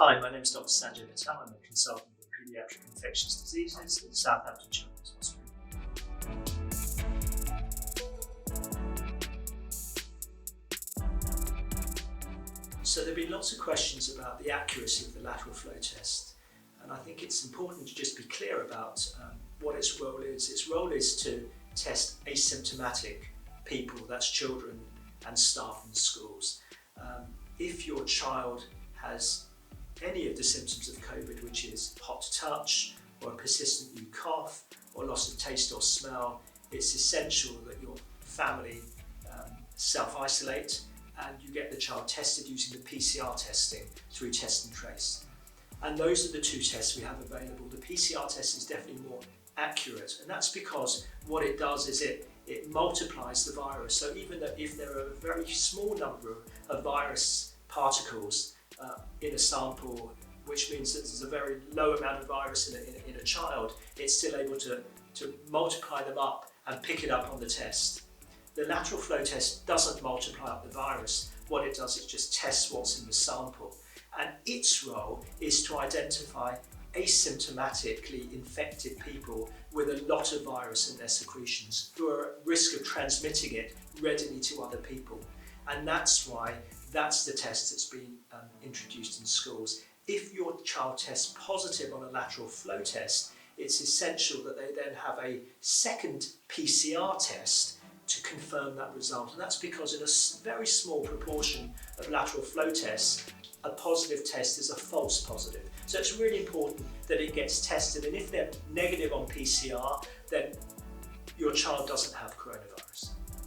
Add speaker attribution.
Speaker 1: Hi, my name is Dr. Sanjay Patel. I'm a consultant in paediatric infectious diseases at Southampton Children's Hospital. So there have been lots of questions about the accuracy of the lateral flow test, and I think it's important to just be clear about what its role is. Its role is to test asymptomatic people, that's children and staff in schools. If your child has any of the symptoms of COVID, which is hot to touch, or a persistent new cough, or loss of taste or smell, it's essential that your family self-isolate and you get the child tested using the PCR testing through test and trace. And those are the two tests we have available. The PCR test is definitely more accurate, and that's because what it does is it multiplies the virus. So even though if there are a very small number of virus particles in a sample, which means that there's a very low amount of virus in a child, it's still able to multiply them up and pick it up on the test. The lateral flow test doesn't multiply up the virus. What it does is just tests what's in the sample. And its role is to identify asymptomatically infected people with a lot of virus in their secretions who are at risk of transmitting it readily to other people. And that's why that's the test that's been introduced in schools. If your child tests positive on a lateral flow test, it's essential that they then have a second PCR test to confirm that result. And that's because in a very small proportion of lateral flow tests, a positive test is a false positive. So it's really important that it gets tested, and if they're negative on PCR, then your child doesn't have coronavirus.